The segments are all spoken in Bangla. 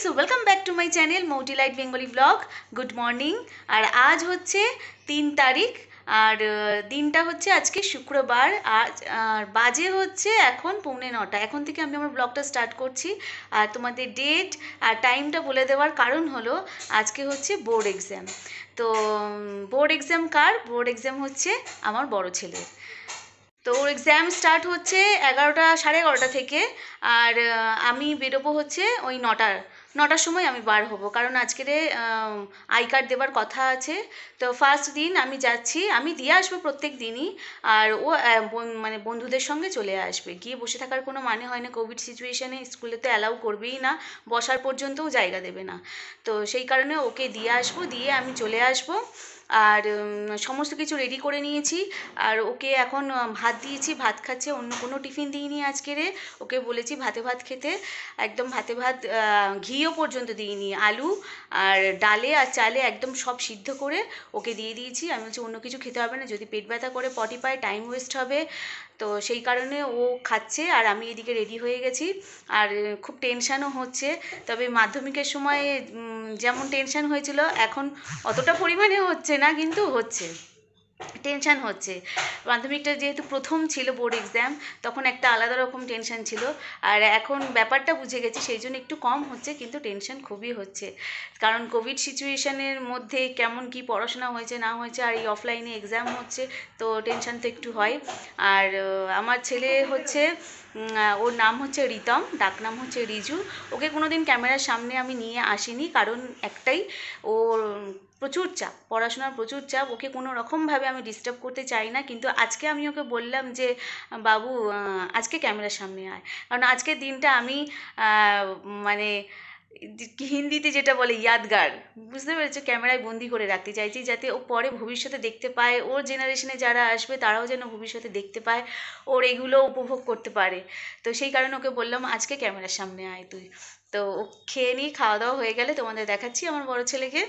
So welcome back to my channel Mouti light Bengali blog. Good morning. আর আজ হচ্ছে 3 তারিখ আর দিনটা হচ্ছে আজকে শুক্রবার। আর বাজে হচ্ছে এখন 8:45। এখন থেকে আমি আমার ব্লগটা স্টার্ট করছি। আর তোমাদের ডেট আর টাইমটা বলে দেওয়ার কারণ হলো আজকে হচ্ছে বোর্ড এক্সাম। তো বোর্ড এক্সাম কার? বোর্ড এক্সাম হচ্ছে আমার বড় ছেলের। তো ওর এক্সাম স্টার্ট হচ্ছে 11টা, 11:30 থেকে। আর আমি বেরোবো হচ্ছে ওই 9টার সময় আমি বার হব, কারণ আজকের আই কার্ড দেওয়ার কথা আছে। তো ফার্স্ট দিন আমি যাচ্ছি, আমি দিয়ে আসবো প্রত্যেক দিনই। আর ও মানে বন্ধুদের সঙ্গে চলে আসবে। গিয়ে বসে থাকার কোনো মানে হয় না, কোভিড সিচুয়েশানে স্কুলে তো অ্যালাউ করবেই না, বসার পর্যন্তও জায়গা দেবে না। তো সেই কারণে ওকে দিয়ে আসবো, দিয়ে আমি চলে আসবো। আর সমস্ত কিছু রেডি করে নিয়েছি। আর ওকে এখন ভাত দিয়েছি, ভাত খাচ্ছে, অন্য কোনো টিফিন দিইনি আজকেরে। ওকে বলেছি ভাতে ভাত খেতে, একদম ভাতে ভাত, ঘিও পর্যন্ত দিইনি। আলু আর ডালে আর চালে একদম সব সিদ্ধ করে ওকে দিয়ে দিয়েছি। আমি বলছি অন্য কিছু খেতে হবে না, যদি পেট ব্যথা করে পটি পায় টাইম ওয়েস্ট হবে। তো সেই কারণে ও খাচ্ছে আর আমি এদিকে রেডি হয়ে গেছি। আর খুব টেনশানও হচ্ছে, তবে মাধ্যমিকের সময় যেমন টেনশান হয়েছিল এখন অতটা পরিমাণে হচ্ছে না, কিন্তু হচ্ছে, টেনশান হচ্ছে। মাধ্যমিকটা যেহেতু প্রথম ছিল বোর্ড এক্সাম, তখন একটা আলাদা রকম টেনশান ছিল। আর এখন ব্যাপারটা বুঝে গেছি, সেই জন্য একটু কম হচ্ছে, কিন্তু টেনশান খুবই হচ্ছে। কারণ কোভিড সিচুয়েশানের মধ্যে কেমন কি পড়াশোনা হয়েছে না হয়েছে, আর এই অফলাইনে এক্সাম হচ্ছে, তো টেনশান তো একটু হয়। আর আমার ছেলে হচ্ছে, ওর নাম হচ্ছে রিতম, ডাকনাম হচ্ছে রিজু। ওকে কোনো দিন ক্যামেরার সামনে আমি নিয়ে আসিনি, কারণ একটাই, ওর প্রচুর চাপ, পড়াশোনার প্রচুর চাপ। ওকে কোনো রকমভাবে আমি ডিস্টার্ব করতে চাই না, কিন্তু আজকে আমি ওকে বললাম যে বাবু আজকে ক্যামেরার সামনে আয়। কারণ আজকের দিনটা আমি মানে হিন্দিতে যেটা বলে ইয়াদগার, বুঝতে পেরেছো, ক্যামেরায় বন্দি করে রাখতে চাইছি, যাতে ও পরে ভবিষ্যতে দেখতে পায়, ওর জেনারেশনে যারা আসবে তারাও যেন ভবিষ্যতে দেখতে পায়, ওর এগুলো উপভোগ করতে পারে। তো সেই কারণে ওকে বললাম আজকে ক্যামেরার সামনে আয় তুই। তো ও খেয়ে নিয়ে খাওয়া দাওয়া হয়ে গেলে তোমাদের দেখাচ্ছি আমার বড় ছেলেকে।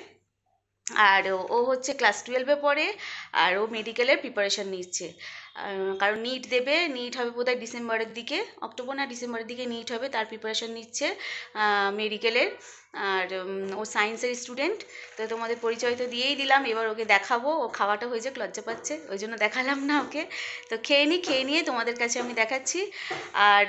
আর ও হচ্ছে ক্লাস 12-এ পড়ে, আর ও মেডিকেলের প্রিপারেশান নিচ্ছে। কারণ নিট দেবে, নিট হবে বোধহয় ডিসেম্বরের দিকে, অক্টোবর না ডিসেম্বরের দিকে নিট হবে, তার প্রিপারেশান নিচ্ছে মেডিকেলের। আর ও সায়েন্সের স্টুডেন্ট। তো তোমাদের পরিচয় তো দিয়েই দিলাম, এবার ওকে দেখাবো। ও খাওয়াটা হয়ে যাক, লজ্জা পাচ্ছে, ওই জন্য দেখালাম না ওকে। তো খেয়ে নিয়ে তোমাদের কাছে আমি দেখাচ্ছি। আর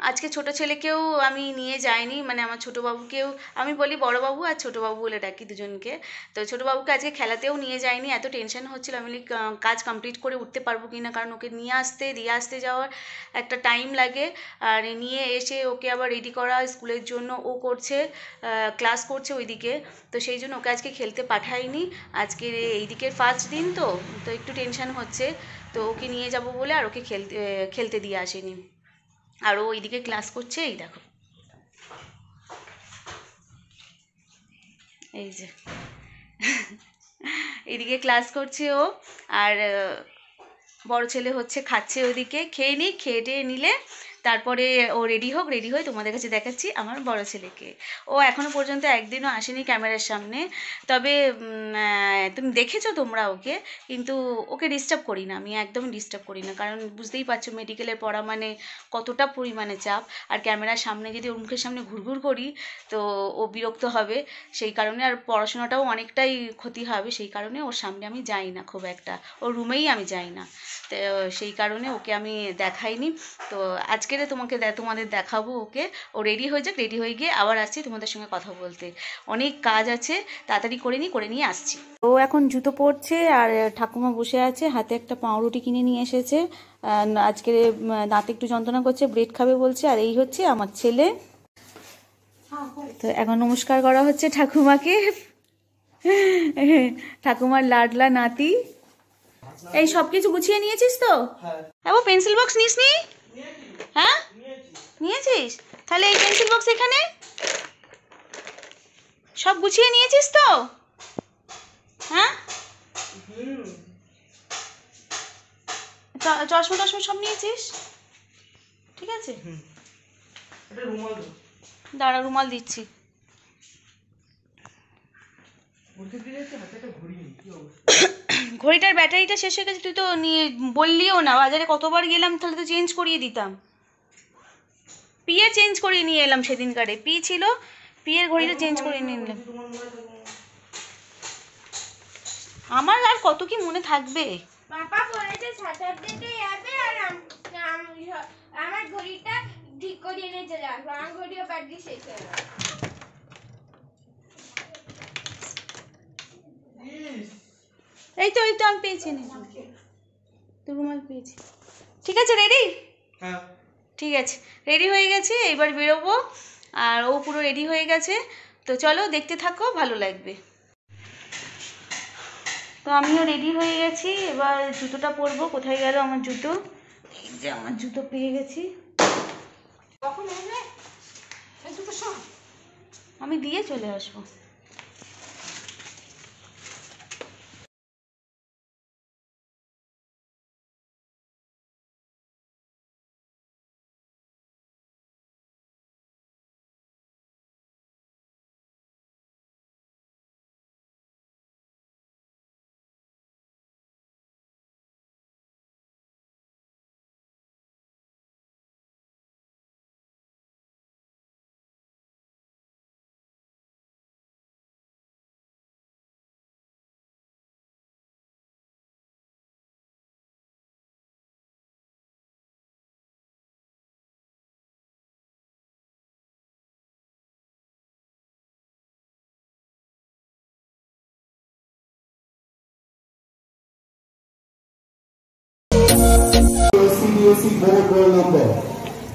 আজকে ছোট ছেলেকেও আমি নিয়ে যাইনি, মানে আমার ছোটো বাবুকেও, আমি বলি বড় বাবু আর ছোটো বাবু বলে ডাকি দুজনকে। তো ছোটো বাবুকে আজকে খেলাতেও নিয়ে যাইনি, এত টেনশন হচ্ছিল। আমি বলি কাজ কমপ্লিট করে উঠতে পারবো কি না, কারণ ওকে নিয়ে আসতে দিয়ে আসতে যাওয়ার একটা টাইম লাগে। আর নিয়ে এসে ওকে আবার রেডি করা স্কুলের জন্য, ও করছে ক্লাস করছে ওইদিকে। তো সেই জন্য ওকে আজকে খেলতে পাঠাইনি। আজকে এই দিকের ফার্স্ট দিন, তো তো একটু টেনশন হচ্ছে। তো ওকে নিয়ে যাব বলে আর ওকে খেলতে দিয়ে আসেনি। আর ও এইদিকে ক্লাস করছে, এই দেখো, এই যে এদিকে ক্লাস করছে ও। আর বড় ছেলে হচ্ছে খাচ্ছে ওদিকে। খেয়ে নিই, খেয়ে টেয়ে নিলে তারপরে ও রেডি হোক, রেডি হয়ে তোমাদের কাছে দেখাচ্ছি আমার বড় ছেলেকে। ও এখনও পর্যন্ত একদিনও আসেনি ক্যামেরার সামনে। তবে তুমি দেখেছো তোমরা ওকে, কিন্তু ওকে ডিস্টার্ব করি না, আমি একদমই ডিস্টার্ব করি না, কারণ বুঝতেই পারছো মেডিকেলের পড়া মানে কতটা পরিমাণে চাপ। আর ক্যামেরার সামনে যদি ওর মুখের সামনে ঘুরঘুর করি তো ও বিরক্ত হবে। সেই কারণে আর পড়াশোনাটাও অনেকটাই ক্ষতি হবে, সেই কারণে ওর সামনে আমি যাই না খুব একটা, ওর রুমেই আমি যাই না। তো সেই কারণে ওকে আমি দেখাইনি। তো আজকেরে তোমাদের দেখাবো ওকে। ও রেডি হয়ে যাক, রেডি হয়ে গিয়ে আবার আসছি তোমাদের সঙ্গে কথা বলতে। অনেক কাজ আছে, তাড়াতাড়ি করে নিয়ে আসছি। ও এখন জুতো পরছে, আর ঠাকুমা বসে আছে, হাতে একটা পাউরুটি কিনে নিয়ে এসেছে। আজকে দাঁতে একটু যন্ত্রণা করছে, ব্রেড খাবে বলছে। আর এই হচ্ছে আমার ছেলে। তো এখন নমস্কার করা হচ্ছে ঠাকুমাকে, ঠাকুমার লাডলা নাতি। এই সব কিছু গুছিয়ে নিয়েছিস তো? হ্যাঁ, ও পেন্সিল বক্স নিসনি? হ্যাঁ নিয়েছিস, তাহলে এই পেন্সিল বক্স এখানে সব গুছিয়ে নিয়েছিস তো? হ্যাঁ, চশমা টশমা সব নিয়েছিস? ঠিক আছে, দাঁড়া রুমাল দিচ্ছি। ঘড়িটার ব্যাটারিটা শেষ হয়ে গেছে, তুই তো নিয়ে বললিও না, বাজারে কতবার গেলাম, তাহলে তো চেঞ্জ করিয়ে দিতাম। পিয়ে চেঞ্জ করিয়ে নিয়ে এলাম সেদিনকারে, পি ছিল পিয়ের ঘড়িটা চেঞ্জ করে নিলাম। আমার আর কত কি মনে থাকবে। পাপা বলেছে স্যাটারডেতে যাবে আর আমার ঘড়িটা ঠিক করে এনে চলে আসবো। আমার ঘড়িও ব্যাটারি শেষ হয়ে গেল। এই তো আমি পেয়েছি, তো রুমাল পেয়েছি। ঠিক আছে, রেডি? হ্যাঁ ঠিক আছে, রেডি হয়ে গেছে, এবার বেরোবো। আর ও পুরো রেডি হয়ে গেছে, তো চলো দেখতে থাকো, ভালো লাগবে। তো আমিও রেডি হয়ে গেছি, এবার জুতোটা পরবো। কোথায় গেল আমার জুতো? এই যে আমার জুতো পেয়ে গেছি। কখন এলে? আমি দিয়ে চলে আসবো। CBSE board roll number.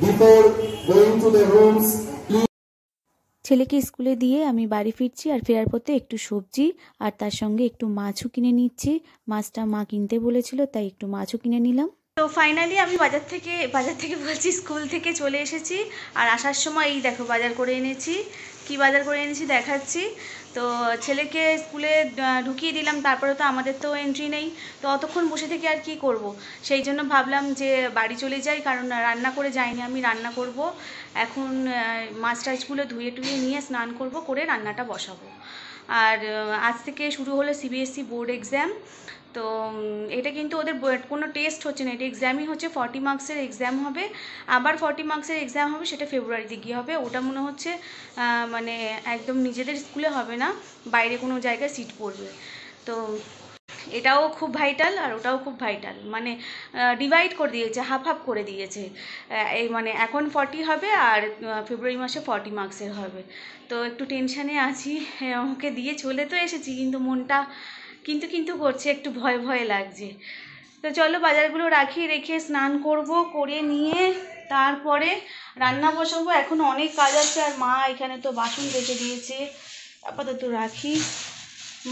Before going to the rooms, please. ছেলেকে স্কুলে দিয়ে আমি বাড়ি ফিরছি, আর ফেরার পথে একটু সবজি আর তার সঙ্গে একটু মাছও কিনে নিচ্ছি। মাছটা মা কিনতে বলেছিল, তাই একটু মাছও কিনে নিলাম। তো ফাইনালি আমি বাজার থেকে বলছি, স্কুল থেকে চলে এসেছি। আর আসার সময় এই দেখো বাজার করে এনেছি। কি বাজার করে এনেছি দেখাচ্ছি। তো ছেলেকে স্কুলে ঢুকিয়ে দিলাম, তারপরে তো আমাদের তো এন্ট্রি নেই, তো অতক্ষণ বসে থেকে আর কি করব। সেই জন্য ভাবলাম যে বাড়ি চলে যাই, কারণ রান্না করে যাইনি, আমি রান্না করব এখন। মাছ টাছগুলো ধুয়ে টুয়ে নিয়ে স্নান করব, করে রান্নাটা বসাবো। আর আজ থেকে শুরু হলো সিবিএসসি বোর্ড এক্সাম। তো এটা কিন্তু ওদের কোনো টেস্ট হচ্ছে না, এটা এক্সামই হচ্ছে। 40 মার্কসের এক্সাম হবে, আবার 40 মার্কসের এক্সাম হবে, সেটা ফেব্রুয়ারিতে গিয়ে হবে। ওটা মনে হচ্ছে মানে একদম নিজেদের স্কুলে হবে না, বাইরে কোনো জায়গায় সিট পড়বে। তো এটাও খুব ভাইটাল আর ওটাও খুব ভাইটাল, মানে ডিভাইড করে দিয়েছে, হাফ করে দিয়েছে। এই মানে এখন 40 হবে আর ফেব্রুয়ারি মাসে 40 মার্কসের হবে। তো একটু টেনশানে আছি। ওকে দিয়ে চলে তো এসেছি, কিন্তু মনটা কিন্তু করছে, একটু ভয় লাগছে। তো চলো বাজারগুলো রেখে স্নান করব, করে নিয়ে তারপরে রান্না বসাবো। এখন অনেক কাজ আছে, আর মা এখানে তো বাসন রেখে দিয়েছে, আপাতত রাখি।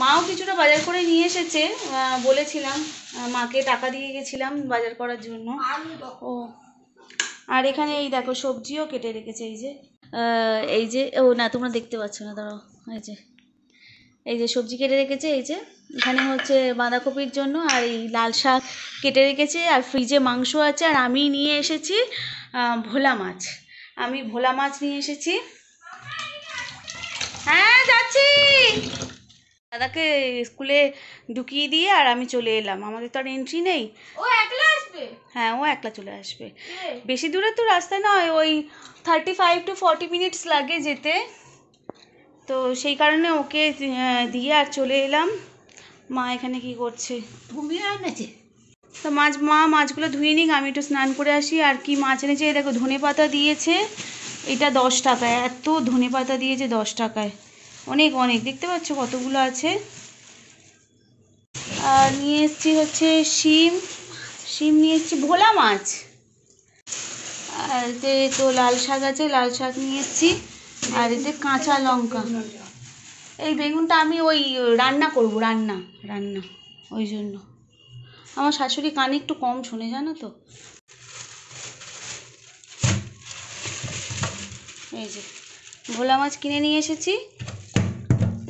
মাও কিছুটা বাজার করে নিয়ে এসেছে, বলেছিলাম, মাকে টাকা দিয়ে গেছিলাম বাজার করার জন্য। ও আর এখানে এই দেখো সবজিও কেটে রেখেছে, এই যে ও না, তোমরা দেখতে পাচ্ছ না, দাঁড়াও। এই যে সবজি কেটে রেখেছে, এই যে এখানে হচ্ছে বাঁধাকপির জন্য, আর এই লাল শাক কেটে রেখেছে, আর ফ্রিজে মাংস আছে। আর আমি নিয়ে এসেছি ভোলা মাছ, নিয়ে এসেছি। হ্যাঁ যাচ্ছি, দাদাকে স্কুলে ঢুকিয়ে দিয়ে আর আমি চলে এলাম। আমাদের তো আর এন্ট্রি নেই। ও একলা আসবে? হ্যাঁ, ও একলা চলে আসবে। বেশি দূরে তো রাস্তা নয়, ওই 35 to 40 মিনিটস লাগে যেতে। তো সেই কারণে ওকে দিয়ে আর চলে এলাম। মা এখানে কি করছে? ঘুমিয়ে এনেছে। তো মাছগুলো ধুয়ে নিক, আমি একটু স্নান করে আসি। আর কি মাছ এনেছে, দেখো ধনেপাতা দিয়েছে, এটা 10 টাকায়। এত ধনেপাতা দিয়েছে 10 টাকায়, অনেক দেখতে পাচ্ছ কতগুলো আছে। আর নিয়ে এসেছি হচ্ছে শিম নিয়ে এসেছি, ভোলা মাছ। আর এতে তো লাল শাক আছে, লাল শাক নিয়ে এসেছি। আর এতে কাঁচা লঙ্কা। এই বেগুনটা আমি ওই রান্না করব, রান্না ওই জন্য। আমার শাশুড়ি কানে একটু কম শোনে, জানো তো। এই যে ভোলা মাছ কিনে নিয়ে এসেছি,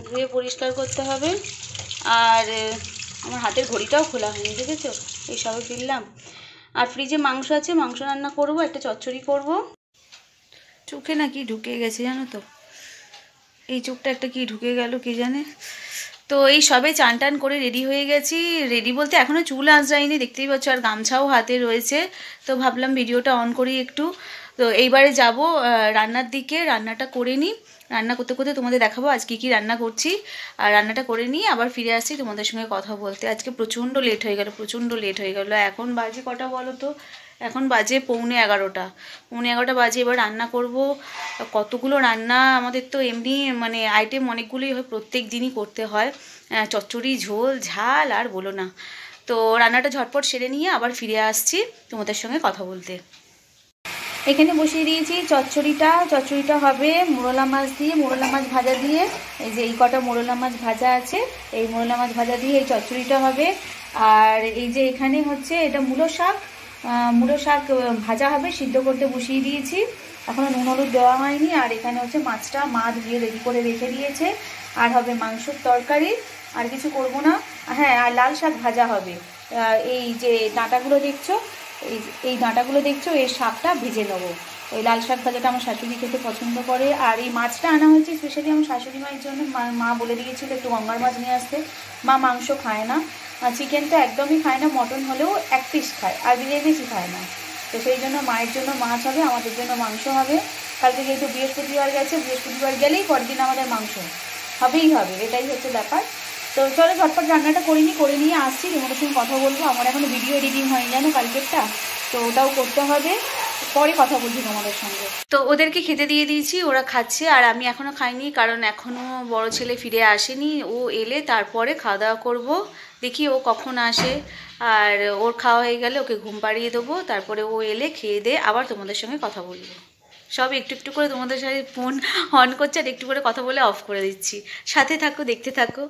ধুয়ে পরিষ্কার করতে হবে। আর আমার হাতের ঘড়িটাও খোলা হয়নি, দেখেছো, এই সবে ফিরলাম। আর ফ্রিজে মাংস আছে, মাংস রান্না করব, একটা চচ্চড়ি করব। চোখে না কি ঢুকে গেছে জানো তো, এই চোখটা একটা কি ঢুকে গেল কে জানে। তো এই সবে চান টান করে রেডি হয়ে গেছি। রেডি বলতে এখনও চুল আঁচড়াইনি, দেখতেই পাচ্ছ, আর গামছাও হাতে রয়েছে। তো ভাবলাম ভিডিওটা অন করি একটু। তো এইবারে যাব রান্নার দিকে, রান্নাটা করে নিই। রান্না করতে করতে তোমাদের দেখাবো আজ কী কী রান্না করছি। আর রান্নাটা করে নিয়ে আবার ফিরে আসছি তোমাদের সঙ্গে কথা বলতে। আজকে প্রচণ্ড লেট হয়ে গেল, প্রচণ্ড লেট হয়ে গেল। এখন বাজে কটা বলো তো? এখন বাজে 11:15। 11:15 বাজে। এবার রান্না করব। কতগুলো রান্না আমাদের তো এমনি মানে আইটেম অনেকগুলোই হয়, প্রত্যেক দিনই করতে হয়। চচ্চড়ি, ঝোল, ঝাল আর বলো না। তো রান্নাটা ঝটপট সেরে নিয়ে আবার ফিরে আসছি তোমাদের সঙ্গে কথা বলতে। এখানে বসিয়ে দিয়েছি চচ্চড়িটা হবে মোরলা মাছ দিয়ে, মোরলা মাছ ভাজা দিয়ে। এই যে এই কটা মোরলা মাছ ভাজা আছে, এই মোরলা মাছ ভাজা দিয়ে এই চচ্চড়িটা হবে। আর এই যে এখানে হচ্ছে এটা মূলো শাক ভাজা হবে, সিদ্ধ করতে বসিয়ে দিয়েছি। এখনো নুন হলুদ দেওয়া হয়নি। আর এখানে হচ্ছে মা ধুয়ে রেডি করে রেখে দিয়েছে। আর হবে মাংসের তরকারি, আর কিছু করব না। হ্যাঁ, আর লাল শাক ভাজা হবে। এই যে ডাঁটাগুলো দেখছো, এই ডাঁটাগুলো দেখছো, এই শাকটা ভেজে নেবো। ওই লাল শাক ভাজাটা আমার শাশুড়ি খেতে পছন্দ করে। আর এই মাছটা আনা হয়েছে স্পেশালি আমার শাশুড়ি মায়ের জন্য। মা বলে দিয়েছিল একটু গঙ্গার মাছ নিয়ে আসতে। মা মাংস খায় না, চিকেন তো একদমই খায় না, মটন হলেও 1 পিস খায়, আর বেশি খায় না। তো সেই জন্য মায়ের জন্য মাছ হবে, আমাদের জন্য মাংস হবে। কালকে যেহেতু বৃহস্পতিবার গেছে, বৃহস্পতিবার গেলেই পরের দিন আমাদের মাংস হবেই হবে, এটাই হচ্ছে ব্যাপার। তো চলো ঝটপট রান্নাটা করে নিয়ে আসছি, তোমাদের সঙ্গে কথা বলবো। আমার এখনো ভিডিও এডিটিং হয়নি জানো কালকেরটা, তো ওটাও করতে হবে। পরে কথা বলছি তোমাদের সঙ্গে। তো ওদেরকে খেতে দিয়ে দিয়েছি, ওরা খাচ্ছে। আর আমি এখনো খাইনি, কারণ এখনো বড় ছেলে ফিরে আসেনি। ও এলে তারপরে খাওয়া দাওয়া করবো। দেখি ও কখন আসে। আর ওর খাওয়া হয়ে গেলে ওকে ঘুম পাড়িয়ে দেবো। তারপরে ও এলে খেয়ে দিয়ে আবার তোমাদের সঙ্গে কথা বলবো। সব একটু একটু করে তোমাদের সাথে ফোন অন করছে আর একটু করে কথা বলে অফ করে দিচ্ছি। সাথে থাকো, দেখতে থাকো।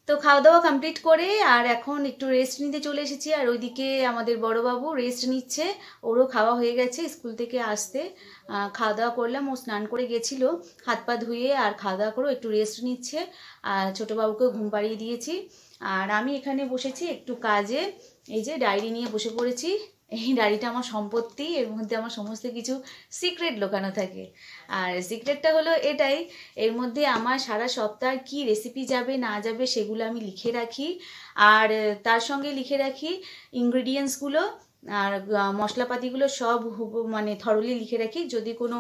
তো খাওয়া দাওয়া কমপ্লিট করে আর এখন একটু রেস্ট নিতে চলে এসেছি। আর ওইদিকে আমাদের বড়বাবু রেস্ট নিচ্ছে, ওরও খাওয়া হয়ে গেছে স্কুল থেকে আসতে। খাওয়া দাওয়া করলাম, ও স্নান করে গেছিলো, হাত পা ধুয়ে আর খাওয়া দাওয়া করে একটু রেস্ট নিচ্ছে। আর ছোটো বাবুকেও ঘুম পাড়িয়ে দিয়েছি। আর আমি এখানে বসেছি একটু কাজে। এই যে ডায়েরি নিয়ে বসে পড়েছি। এই ডায়েরিটা আমার সম্পত্তি, এর মধ্যে আমার সমস্ত কিছু সিক্রেট লুকানো থাকে। আর সিক্রেটটা হলো এটাই, এর মধ্যে আমার সারা সপ্তাহ কি রেসিপি যাবে না যাবে সেগুলো আমি লিখে রাখি। আর তার সঙ্গে লিখে রাখি ইনগ্রিডিয়েন্টসগুলো আর মশলাপাতিগুলো সব মানে থরলি লিখে রাখি। যদি কোনো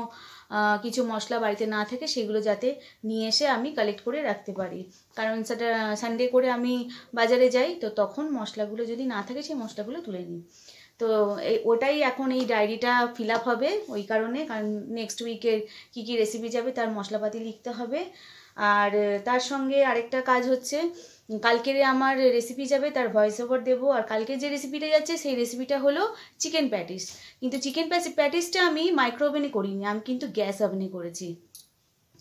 কিছু মশলা বাড়িতে না থাকে সেগুলো যাতে নিয়ে এসে আমি কালেক্ট করে রাখতে পারি। কারণ সেটা সানডে করে আমি বাজারে যাই, তো তখন মশলাগুলো যদি না থাকে সেই মশলাগুলো তুলে নিই। তো ওটাই এখন এই ডায়েরিটা ফিল আপ হবে ওই কারণে, কারণ নেক্সট উইকের কী কী রেসিপি যাবে তার মশলাপাতি লিখতে হবে। আর তার সঙ্গে আরেকটা কাজ হচ্ছে, কালকের আমার রেসিপি যাবে তার ভয়েস ওভার দেবো। আর কালকে যে রেসিপিটা যাচ্ছে সেই রেসিপিটা হলো চিকেন প্যাটিস। কিন্তু চিকেন প্যাটিসটা আমি মাইক্রো ওভেনে করিনি, আমি কিন্তু গ্যাস ওভেনে করেছি।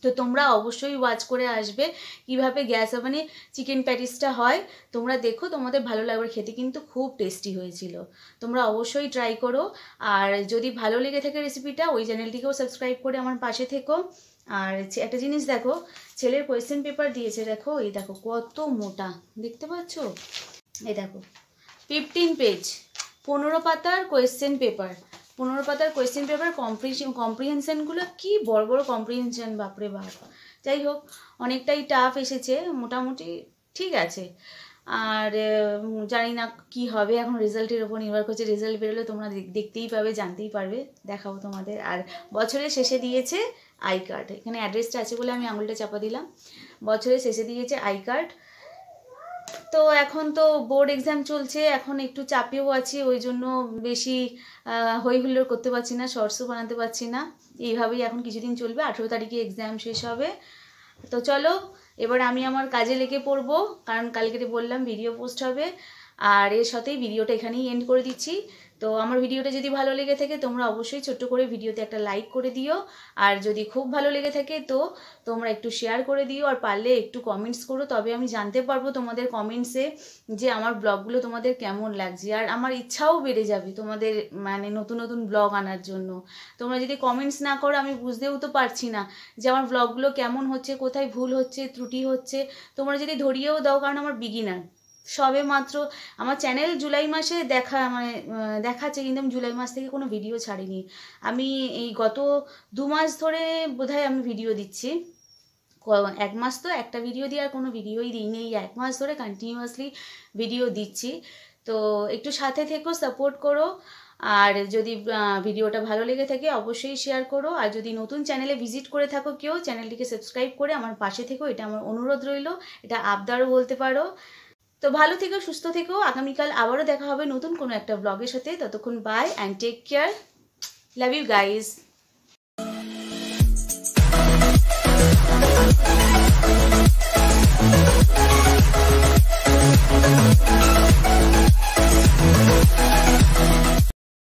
তো তোমরা অবশ্যই ওয়াচ করে আসবে কিভাবে গ্যাস ওভেনে চিকেন প্যাটিসটা হয়। তোমরা দেখো, তোমাদের ভালো লাগবে, খেতে কিন্তু খুব টেস্টি হয়েছিল। তোমরা অবশ্যই ট্রাই করো। আর যদি ভালো লেগে থাকে রেসিপিটা, ওই চ্যানেলটিকেও সাবস্ক্রাইব করে আমার পাশে থেকো। আর একটা জিনিস দেখো, ছেলের কোয়েশ্চেন পেপার দিয়েছে, দেখো এই দেখো কত মোটা, দেখতে পাচ্ছ? এই দেখো 15 পেজ, 15 পাতার কোয়েশ্চেন পেপার। 15 পাতার কোয়েশ্চেন পেপার, কম্প্রিহেনশনগুলো কি বড় বড় কম্প্রিহেনশন, বাপরে বাপ। যাই হোক, অনেকটাই টাফ এসেছে, মোটামুটি ঠিক আছে। আর জানি না কি হবে, এখন রেজাল্টের ওপর নির্ভর করছে। রেজাল্ট বেরোলে তোমরা দেখতেই পাবে, জানতেই পারবে, দেখাবো তোমাদের। আর বছরের শেষে দিয়েছে আই কার্ড, এখানে অ্যাড্রেসটা আছে বলে আমি আঙুলটা চাপা দিলাম। বছরের শেষে দিয়েছে আই কার্ড। তো এখন তো বোর্ড এক্সাম চলছে, এখন একটু চাপেও আছি, ওই জন্য বেশি হই হুল্লোড় করতে পারছি না, শর্টসও বানাতে পারছি না। এইভাবেই এখন কিছুদিন চলবে, 18 তারিখে এক্সাম শেষ হবে। তো চলো এবার আমি আমার কাজে লেগে পড়বো, কারণ কালকে বললাম ভিডিও পোস্ট হবে। আর এর সাথেই ভিডিওটা এখানেই এন্ড করে দিচ্ছি। তো আমার ভিডিওটা যদি ভালো লেগে থাকে তোমরা অবশ্যই ছোট্ট করে ভিডিওতে একটা লাইক করে দিও। আর যদি খুব ভালো লেগে থাকে তো তোমরা একটু শেয়ার করে দিও, আর পারলে একটু কমেন্টস করো, তবে আমি জানতে পারবো তোমাদের কমেন্টসে যে আমার ব্লগগুলো তোমাদের কেমন লাগছে। আর আমার ইচ্ছাও বেড়ে যাবে তোমাদের মানে নতুন নতুন ব্লগ আনার জন্য। তোমরা যদি কমেন্টস না করো আমি বুঝতেও তো পারছি না যে আমার ব্লগগুলো কেমন হচ্ছে, কোথায় ভুল হচ্ছে, ত্রুটি হচ্ছে। তোমরা যদি ধরিয়েও দাও, কারণ আমার বিগিনার, সবে মাত্র আমার চ্যানেল জুলাই মাসে দেখাচ্ছে, কিন্তু আমি জুলাই মাস থেকে কোনো ভিডিও ছাড়িনি। আমি এই গত 2 মাস ধরে বোধহয় আমি ভিডিও দিচ্ছি। 1 মাস তো একটা ভিডিও দিয়ে আর কোনো ভিডিওই দিইনি, এই 1 মাস ধরে কন্টিনিউয়াসলি ভিডিও দিচ্ছি। তো একটু সাথে থেকো, সাপোর্ট করো। আর যদি ভিডিওটা ভালো লেগে থাকে অবশ্যই শেয়ার করো, আর যদি নতুন চ্যানেলে ভিজিট করে থাকো কেউ, চ্যানেলটিকে সাবস্ক্রাইব করে আমার পাশে থেকো, এটা আমার অনুরোধ রইল, এটা আবদারও বলতে পারো। তো ভালো থেকো, সুস্থ থেকো, আগামীকাল আবারও দেখা হবে নতুন কোনো একটা ব্লগের সাথে। ততক্ষণ bye and take care, love you guys.